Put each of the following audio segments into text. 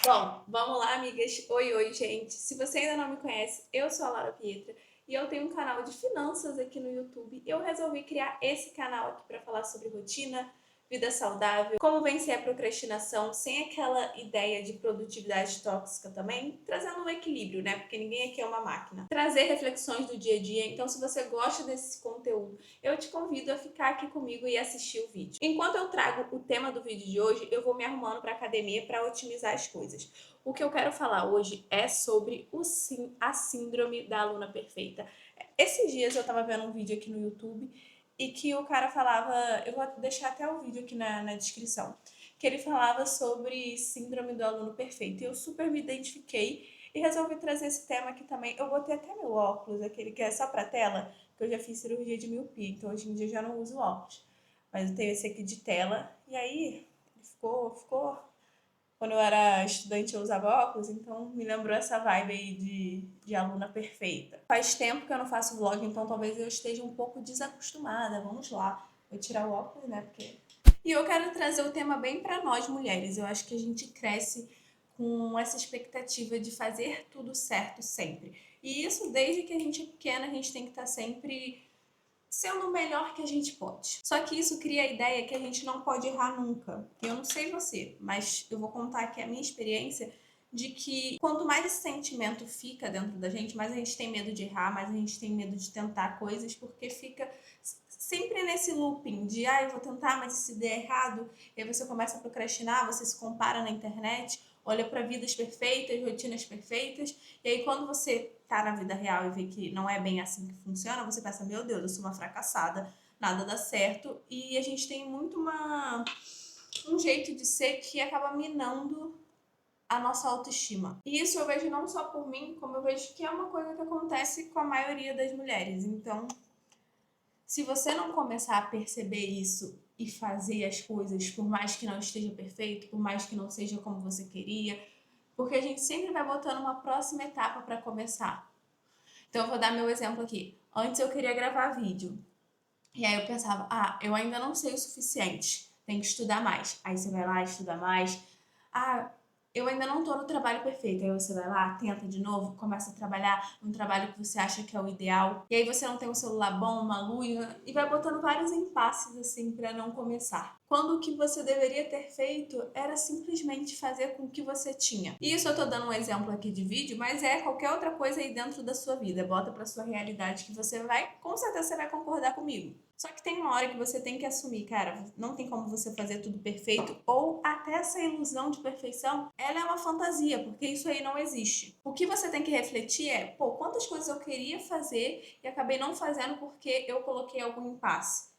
Bom, vamos lá, amigas. Oi, oi, gente. Se você ainda não me conhece, eu sou a Laura Pietra e eu tenho um canal de finanças aqui no YouTube. Eu resolvi criar esse canal aqui para falar sobre rotina, vida saudável, como vencer a procrastinação sem aquela ideia de produtividade tóxica também, trazendo um equilíbrio, né? Porque ninguém aqui é uma máquina. Trazer reflexões do dia a dia. Então, se você gosta desse conteúdo, eu te convido a ficar aqui comigo e assistir o vídeo. Enquanto eu trago o tema do vídeo de hoje, eu vou me arrumando para academia para otimizar as coisas. O que eu quero falar hoje é sobre a síndrome da aluna perfeita. Esses dias eu estava vendo um vídeo aqui no YouTube e que o cara falava, eu vou deixar até o vídeo aqui na descrição, que ele falava sobre síndrome do aluno perfeito. E eu super me identifiquei e resolvi trazer esse tema aqui também. Eu botei até meu óculos, aquele que é só para tela, porque eu já fiz cirurgia de miopia, então hoje em dia eu já não uso óculos. Mas eu tenho esse aqui de tela, e aí ficou. Quando eu era estudante eu usava óculos, então me lembrou essa vibe aí de aluna perfeita. Faz tempo que eu não faço vlog, então talvez eu esteja um pouco desacostumada. Vamos lá, vou tirar o óculos, né? Porque... E eu quero trazer o tema bem para nós mulheres. Eu acho que a gente cresce com essa expectativa de fazer tudo certo sempre. E isso desde que a gente é pequena, a gente tem que estar sempre sendo o melhor que a gente pode. Só que isso cria a ideia que a gente não pode errar nunca. Eu não sei você, mas eu vou contar aqui a minha experiência de que quanto mais esse sentimento fica dentro da gente, mais a gente tem medo de errar, mais a gente tem medo de tentar coisas, porque fica sempre nesse looping de eu vou tentar, mas se der errado, e aí você começa a procrastinar, você se compara na internet, olha para vidas perfeitas, rotinas perfeitas, e aí quando você tá na vida real e vê que não é bem assim que funciona, você pensa, meu Deus, eu sou uma fracassada, nada dá certo, e a gente tem muito um jeito de ser que acaba minando a nossa autoestima. E isso eu vejo não só por mim, como eu vejo que é uma coisa que acontece com a maioria das mulheres. Então, se você não começar a perceber isso e fazer as coisas, por mais que não esteja perfeito, por mais que não seja como você queria, porque a gente sempre vai botando uma próxima etapa para começar. Então, eu vou dar meu exemplo aqui. Antes eu queria gravar vídeo. E aí eu pensava, eu ainda não sei o suficiente, tem que estudar mais. Aí você vai lá, estuda mais. Ah, eu ainda não tô no trabalho perfeito. Aí você vai lá, tenta de novo, começa a trabalhar num trabalho que você acha que é o ideal. E aí você não tem um celular bom, uma luz, e vai botando vários impasses assim para não começar. Quando o que você deveria ter feito era simplesmente fazer com o que você tinha. E isso eu tô dando um exemplo aqui de vídeo, mas é qualquer outra coisa aí dentro da sua vida. Bota pra sua realidade que você vai, com certeza você vai concordar comigo. Só que tem uma hora que você tem que assumir, cara, não tem como você fazer tudo perfeito, ou até essa ilusão de perfeição, ela é uma fantasia, porque isso aí não existe. O que você tem que refletir é, quantas coisas eu queria fazer e acabei não fazendo porque eu coloquei algum impasse.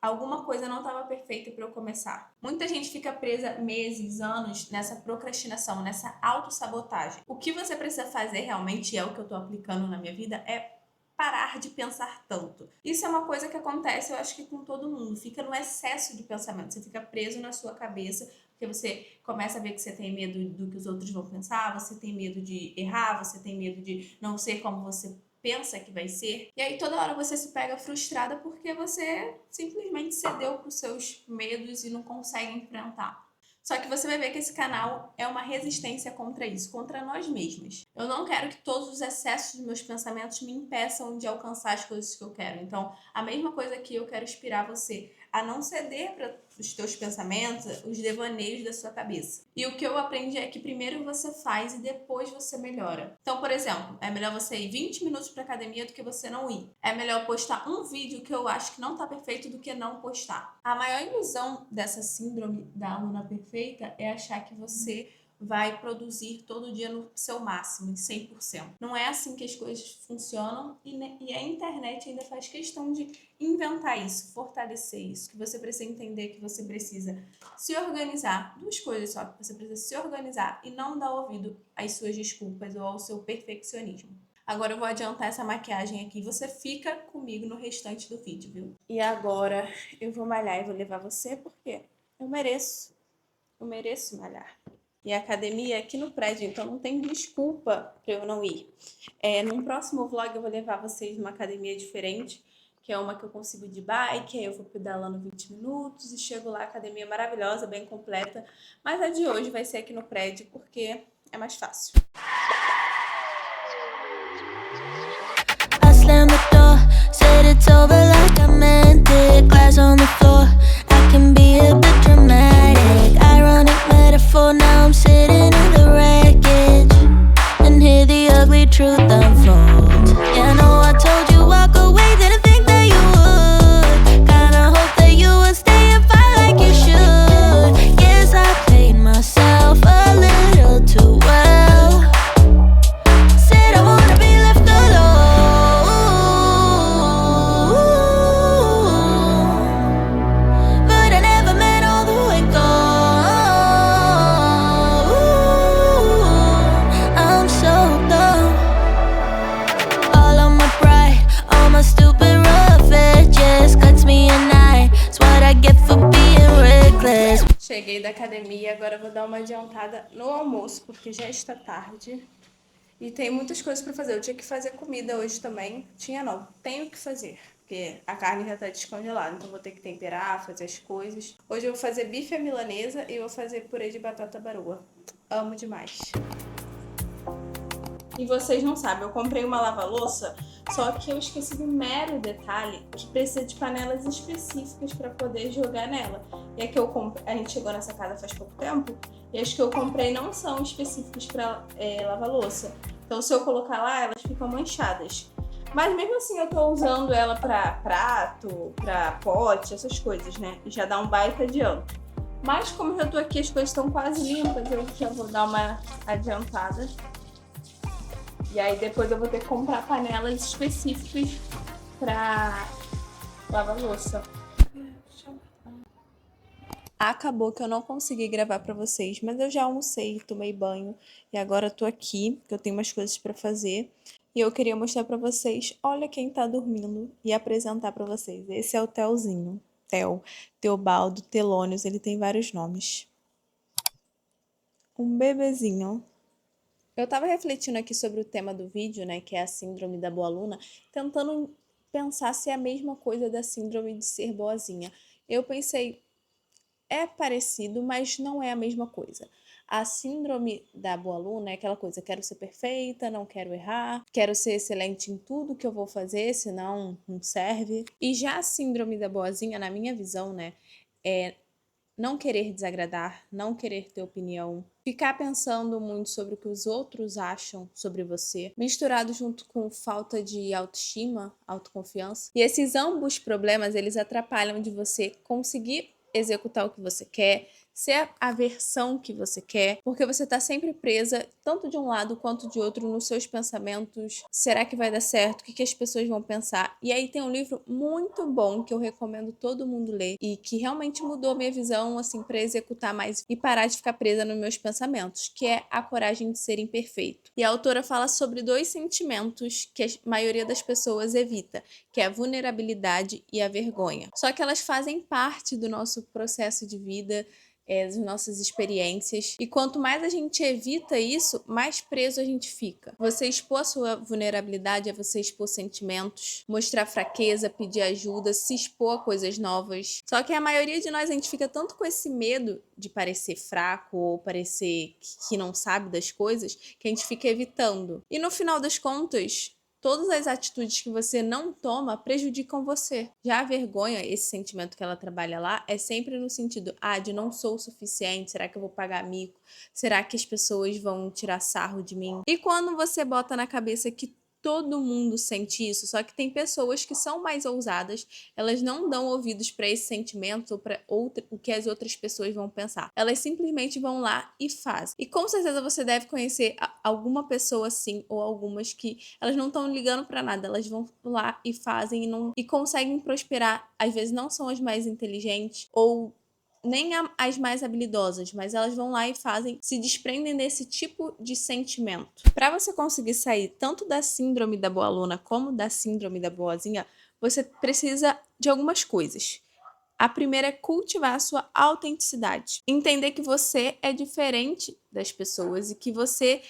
Alguma coisa não estava perfeita para eu começar. Muita gente fica presa meses, anos nessa procrastinação, nessa autossabotagem. O que você precisa fazer realmente, é o que eu estou aplicando na minha vida, é parar de pensar tanto. Isso é uma coisa que acontece, eu acho que com todo mundo. Fica no excesso de pensamento, você fica preso na sua cabeça, porque você começa a ver que você tem medo do que os outros vão pensar, você tem medo de errar, você tem medo de não ser como você pensa que vai ser. E aí toda hora você se pega frustrada porque você simplesmente cedeu para os seus medos e não consegue enfrentar. Só que você vai ver que esse canal é uma resistência contra isso, contra nós mesmas. Eu não quero que todos os excessos dos meus pensamentos me impeçam de alcançar as coisas que eu quero. Então, a mesma coisa que eu quero inspirar você a não ceder para os teus pensamentos, os devaneios da sua cabeça. E o que eu aprendi é que primeiro você faz e depois você melhora. Então, por exemplo, é melhor você ir 20 minutos para academia do que você não ir. É melhor postar um vídeo que eu acho que não está perfeito do que não postar. A maior ilusão dessa síndrome da aluna perfeita é achar que você vai produzir todo dia no seu máximo, em 100%. Não é assim que as coisas funcionam e a internet ainda faz questão de inventar isso, fortalecer isso, que você precisa entender que você precisa se organizar. Duas coisas só, que você precisa se organizar e não dar ouvido às suas desculpas ou ao seu perfeccionismo. Agora eu vou adiantar essa maquiagem aqui, você fica comigo no restante do vídeo, viu? E agora eu vou malhar e vou levar você porque eu mereço malhar. E a academia é aqui no prédio, então não tem desculpa para eu não ir. Num próximo vlog eu vou levar vocês numa academia diferente, que é uma que eu consigo de bike, aí eu vou pedalando 20 minutos e chego lá, academia maravilhosa, bem completa. Mas a de hoje vai ser aqui no prédio, porque é mais fácil. Slam the door, said it's over like I meant it. Glass on the floor, I can be a bit dramatic. Ironic metaphor, now I'm sitting in the wreckage and hear the ugly truth unfold. Yeah, I know I told you walk away, didn't think that you would. Kinda hope that you would stay and fight like you should. Guess I played myself a little too well. Said I wanna be left alone. Cheguei da academia, agora eu vou dar uma adiantada no almoço, porque já está tarde. E tem muitas coisas para fazer. Eu tinha que fazer comida hoje também. Tinha não, tenho que fazer. Porque a carne já tá descongelada, então vou ter que temperar, fazer as coisas. Hoje eu vou fazer bife à milanesa e eu vou fazer purê de batata baroa. Amo demais. E vocês não sabem, eu comprei uma lava-louça, só que eu esqueci do mero detalhe que precisa de panelas específicas para poder jogar nela. E a que eu comprei, a gente chegou nessa casa faz pouco tempo, e as que eu comprei não são específicas para lavar louça. Então se eu colocar lá, elas ficam manchadas. Mas mesmo assim eu tô usando ela para prato, para pote, essas coisas, né? E já dá um baita adianto. Mas como eu já tô aqui, as coisas estão quase limpas, eu já vou dar uma adiantada. E aí depois eu vou ter que comprar panelas específicas para lavar louça. Acabou que eu não consegui gravar para vocês, mas eu já almocei, tomei banho e agora eu tô aqui, que eu tenho umas coisas para fazer. E eu queria mostrar para vocês, olha quem tá dormindo e apresentar para vocês. Esse é o Telzinho, Teobaldo, Telônios, ele tem vários nomes. Um bebezinho. Eu tava refletindo aqui sobre o tema do vídeo, né, que é a síndrome da boa aluna, tentando pensar se é a mesma coisa da síndrome de ser boazinha. Eu pensei, é parecido, mas não é a mesma coisa. A síndrome da boa aluna é aquela coisa, quero ser perfeita, não quero errar, quero ser excelente em tudo que eu vou fazer, senão não serve. E já a síndrome da boazinha, na minha visão, né, é não querer desagradar, não querer ter opinião, ficar pensando muito sobre o que os outros acham sobre você, misturado junto com falta de autoestima, autoconfiança. E esses ambos problemas, eles atrapalham de você conseguir executar o que você quer, ser a versão que você quer, porque você está sempre presa, tanto de um lado quanto de outro, nos seus pensamentos. Será que vai dar certo? O que as pessoas vão pensar? E aí tem um livro muito bom que eu recomendo todo mundo ler e que realmente mudou minha visão, assim, para executar mais e parar de ficar presa nos meus pensamentos, que é A Coragem de Ser Imperfeito. E a autora fala sobre 2 sentimentos que a maioria das pessoas evita, que é a vulnerabilidade e a vergonha. Só que elas fazem parte do nosso processo de vida, das nossas experiências. E quanto mais a gente evita isso, mais preso a gente fica. Você expor a sua vulnerabilidade é você expor sentimentos, mostrar fraqueza, pedir ajuda, se expor a coisas novas. Só que a maioria de nós, a gente fica tanto com esse medo de parecer fraco ou parecer que não sabe das coisas, que a gente fica evitando. E no final das contas, todas as atitudes que você não toma prejudicam você. Já a vergonha, esse sentimento que ela trabalha lá, é sempre no sentido, de não sou o suficiente, será que eu vou pagar mico? Será que as pessoas vão tirar sarro de mim? E quando você bota na cabeça que todo mundo sente isso, só que tem pessoas que são mais ousadas, elas não dão ouvidos para esse sentimento ou para o que as outras pessoas vão pensar. Elas simplesmente vão lá e fazem. E com certeza você deve conhecer alguma pessoa assim, ou algumas que elas não estão ligando para nada, elas vão lá e fazem e conseguem prosperar. Às vezes não são as mais inteligentes ou nem as mais habilidosas, mas elas vão lá e fazem, se desprendem desse tipo de sentimento. Para você conseguir sair tanto da síndrome da boa aluna como da síndrome da boazinha, você precisa de algumas coisas. A primeira é cultivar a sua autenticidade. Entender que você é diferente das pessoas e que você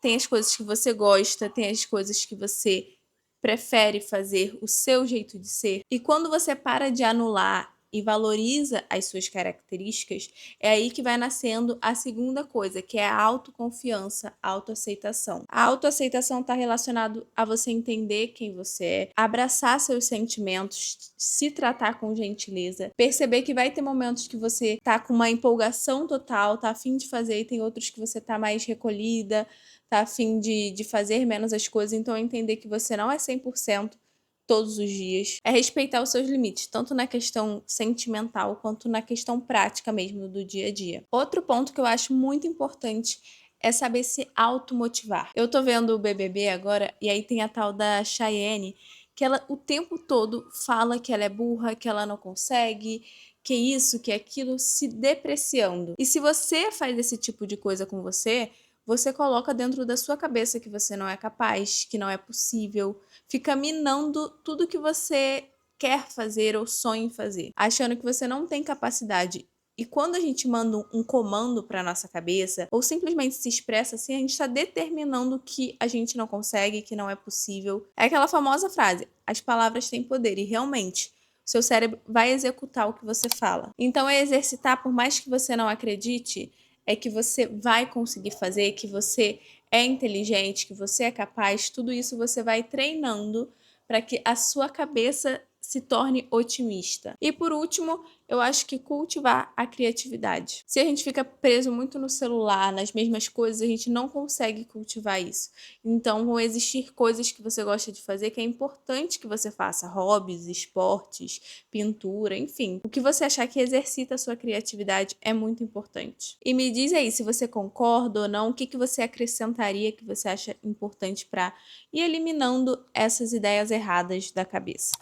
tem as coisas que você gosta, tem as coisas que você prefere fazer o seu jeito de ser. E quando você para de anular e valoriza as suas características, é aí que vai nascendo a segunda coisa, que é a autoconfiança, a autoaceitação. A autoaceitação está relacionado a você entender quem você é, abraçar seus sentimentos, se tratar com gentileza, perceber que vai ter momentos que você tá com uma empolgação total, tá a fim de fazer, e tem outros que você tá mais recolhida, tá a fim de fazer menos as coisas, então entender que você não é 100% todos os dias. É respeitar os seus limites, tanto na questão sentimental quanto na questão prática mesmo do dia a dia. Outro ponto que eu acho muito importante é saber se automotivar. Eu tô vendo o BBB agora e aí tem a tal da Chayenne, que ela o tempo todo fala que ela é burra, que ela não consegue, que isso, que aquilo, se depreciando. E se você faz esse tipo de coisa com você, você coloca dentro da sua cabeça que você não é capaz, que não é possível, fica minando tudo que você quer fazer ou sonha em fazer, achando que você não tem capacidade. E quando a gente manda um comando para nossa cabeça, ou simplesmente se expressa assim, a gente está determinando que a gente não consegue, que não é possível. É aquela famosa frase, as palavras têm poder, e realmente, o seu cérebro vai executar o que você fala. Então é exercitar, por mais que você não acredite, é que você vai conseguir fazer, que você é inteligente, que você é capaz, tudo isso você vai treinando para que a sua cabeça se torne otimista. E por último, eu acho que cultivar a criatividade. Se a gente fica preso muito no celular, nas mesmas coisas, a gente não consegue cultivar isso. Então, vão existir coisas que você gosta de fazer que é importante que você faça, hobbies, esportes, pintura, enfim. O que você achar que exercita a sua criatividade é muito importante. E me diz aí se você concorda ou não, o que você acrescentaria que você acha importante para ir eliminando essas ideias erradas da cabeça.